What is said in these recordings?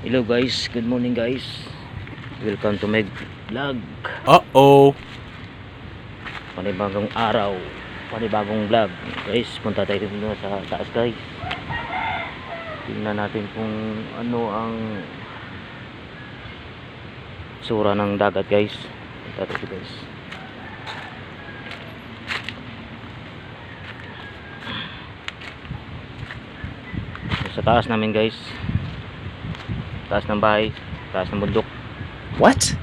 Hello guys, good morning guys. Welcome to my vlog. Panibagong araw, panibagong vlog. Guys, punta tayo dito sa taas guys. Tingnan natin kung ano ang sura ng dagat guys. Punta tayo guys. Sa taas namin guys. Taas ng bahay, taas ng bundok. What?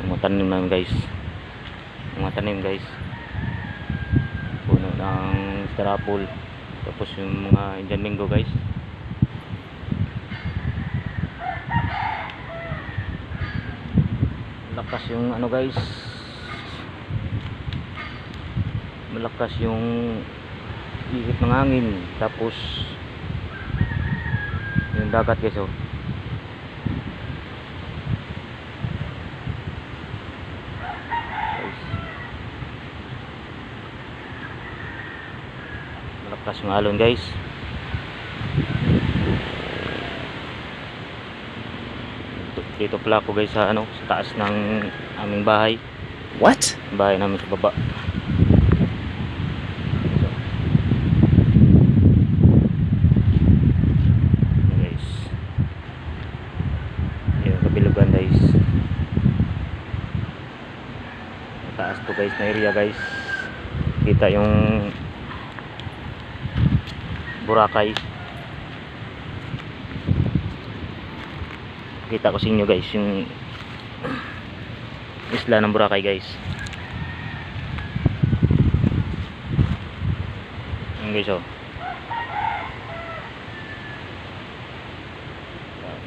Mga tanim namin guys. Mga tanim guys. Puno ng starapol. Tapos yung mga Indian mango guys. Lakas yung ano guys. Malakas yung ihip ng hangin. Tapos yung dagat guys oh. Guys. Malakas yung alon guys. Dito pala ako guys sa ano, sa taas ng aming bahay. What? Bahay namin sa baba. Guys. Yung kabilugan guys. Taas to guys na area guys. Kita yung Boracay. Kita ko sa inyo guys yung isla ng Boracay guys. Yung guys oh.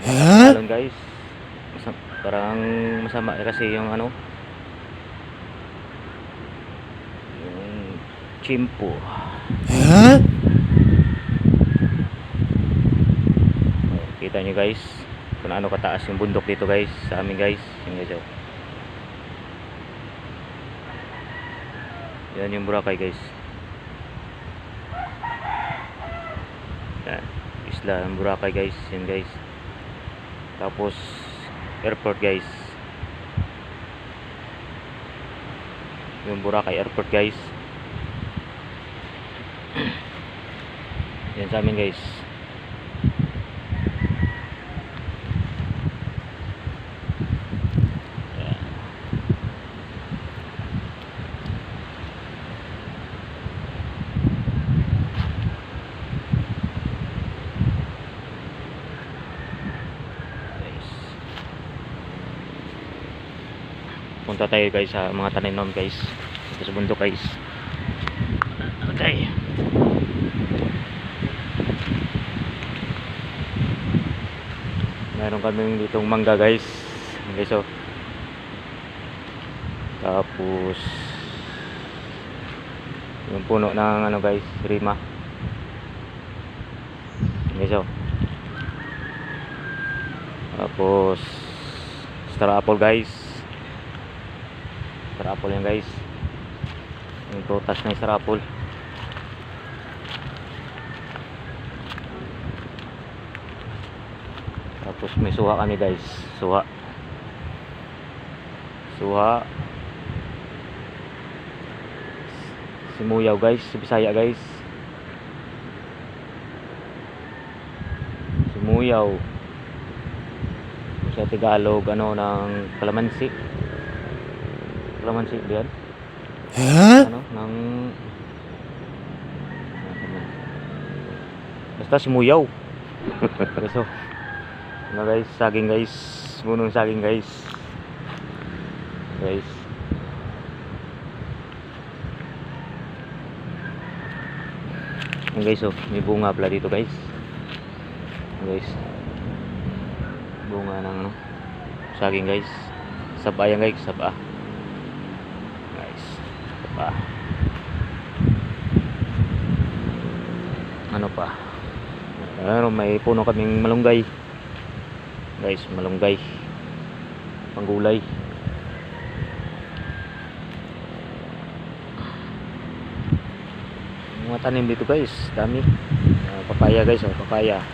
Huh? Alon guys. Parang masama kasi yung ano, yung chimpo. Huh? Kita nyo guys kung ano kataas yung bundok dito guys sa amin guys. Yung guys oh. Yan yung Boracay guys. Yan, isla ng Boracay guys. Yan guys. Tapos airport guys. Yung Boracay airport guys. Yan sa amin guys. Punta tayo guys sa mga tanim namin guys dito sa bundok guys. Okay. Meron kami ditong mangga guys. Guys oh. Tapos yung puno ng ano guys, rima. Guys oh. Tapos star apple guys. Star apple yan guys. Yung prutas na star apple. Tapos may suha kami guys. Suha. Suha. Simuyaw guys. Bisaya guys. Simuyaw. Sa Tagalog ano ng kalamansi. Kalamansi ba yan? Huh? Ano? Ng basta simuyaw. So, ano guys, saging guys. Bunong saging guys. Guys. Yung guys oh, may bunga pala dito guys. Guys. Bunga ng ano, saging guys. Saba yan guys, saba. Guys, saba. Ano pa? Ano, may puno kaming malunggay. Guys, malunggay. Panggulay. mga tanim dito guys, dami. Papaya guys, oh, papaya.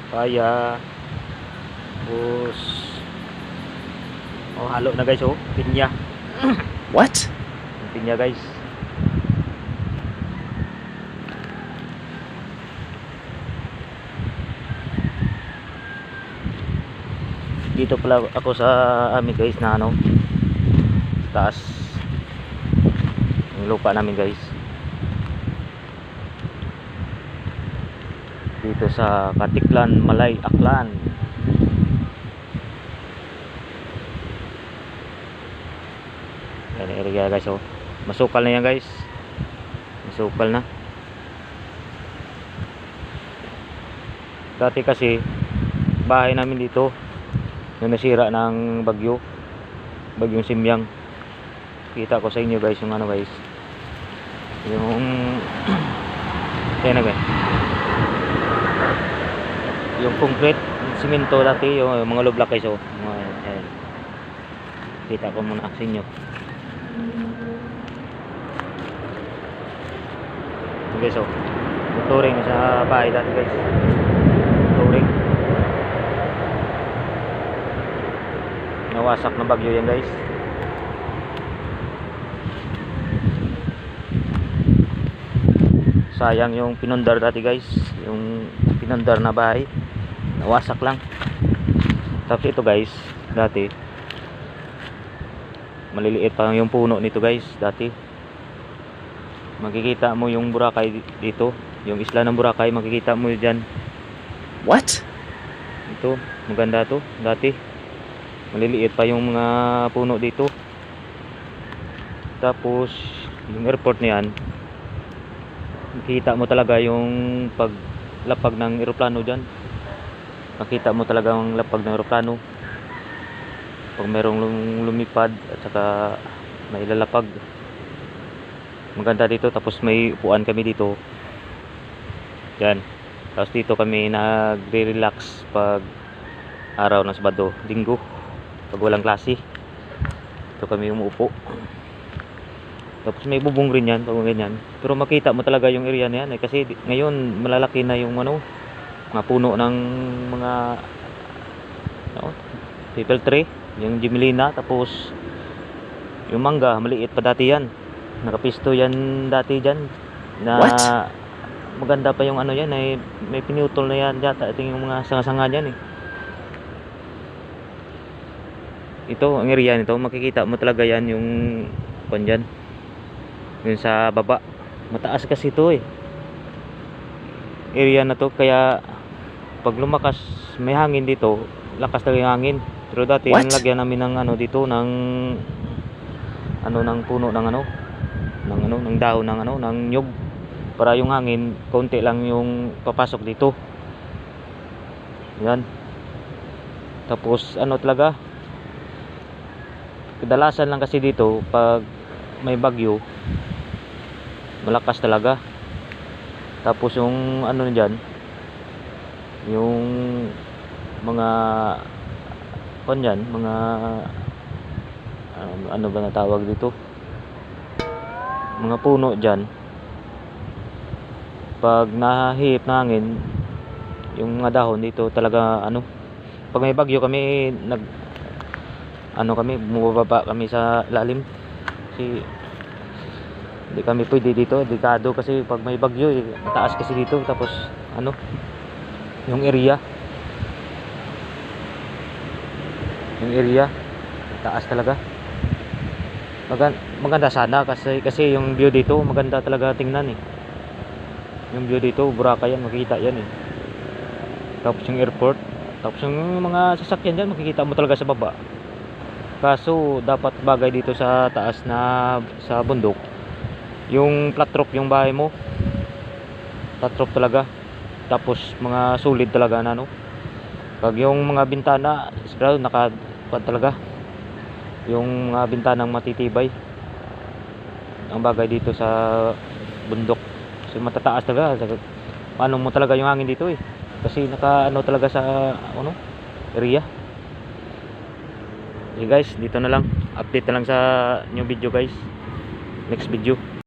Tapos oh, halo na guys, oh, pinya. What? Pinya guys. Dito pala ako sa amin guys na ano, taas yung lupa namin guys. Dito sa Katiklan, Malay, Aklan. Yan area guys, oh. Masukal na yan guys. Masukal na. Dati kasi bahay namin dito na nasira ng bagyong Simyang. Kita ko sa inyo guys yung ano guys, yung kaya na guys, yung concrete, simento dati, yung mga low block guys, oh. Ayan. Kita ko muna sa inyo guys, oh. Tuturing sa bahay dati guys, tuturing. Nawasak ng bagyo yan guys. Sayang yung pinundar dati guys, yung pinundar na bahay, nawasak lang. Tapos ito guys, dati maliliit pa yung puno nito guys. Dati makikita mo yung Boracay dito, yung isla ng Boracay, makikita mo dyan. What? Ito, maganda to. Dati maliliit pa yung mga puno dito. Tapos yung airport na yan, makita mo talaga yung paglapag ng eroplano dyan. Makita mo talaga ang lapag ng eroplano pag merong lumipad at saka may lalapag. Maganda dito. Tapos may upuan kami dito yan. Tapos dito kami nagre-relax pag araw ng Sabado, Linggo, pag walang klase. Dito kami umuupo. Tapos may bubong rin yan pag ganyan. Pero makita mo talaga yung area na yan, eh, kasi ngayon malalaki na yung ano, mga puno ng mga ano, people tree, yung Jimelina. Tapos yung mangga, maliit pa dati yan. Nakapisto yan dati dyan na What? maganda pa yung ano yan, eh, may pinutol na yan yata. Ito yung mga sanga-sanga dyan eh. Ito, ang area nito, makikita mo talaga yan yung dyan, yun sa baba. Mataas kasi ito eh, area na to. Kaya pag lumakas may hangin dito, lakas talaga yung hangin. Pero dati What? nilagyan namin ng ano dito, ng ano, ng puno ng ano, ng dahon ng ano, ng nyug, para yung hangin konti lang yung papasok dito. Yan. Tapos ano talaga, kadalasan lang kasi dito pag may bagyo, malakas talaga. Tapos yung ano dyan, yung mga kanyan, mga ano ba natawag dito, mga puno dyan, pag nahihip na hangin, yung mga dahon dito talaga ano, pag may bagyo kami bumababa kami sa lalim kasi hindi kami pwede dito, delikado kasi pag may bagyo eh, mataas kasi dito. Tapos ano, yung area taas talaga. Maganda sana kasi yung view dito maganda talaga tingnan eh. Yung view dito, Boracay yan, makikita yan eh. Tapos yung airport, tapos yung mga sasakyan dyan, makikita mo talaga sa baba. Kaso dapat bagay dito sa taas na sa bundok, yung flat roof yung bahay mo, flat roof talaga. Tapos mga solid talaga na no. Pag yung mga bintana sigurado nakapad talaga, yung mga bintanang matitibay ang bagay dito sa bundok. Kasi matataas talaga, paano mo talaga yung hangin dito eh, kasi naka ano talaga sa ano area. Okay guys, dito na lang, update na lang sa new video guys, next video.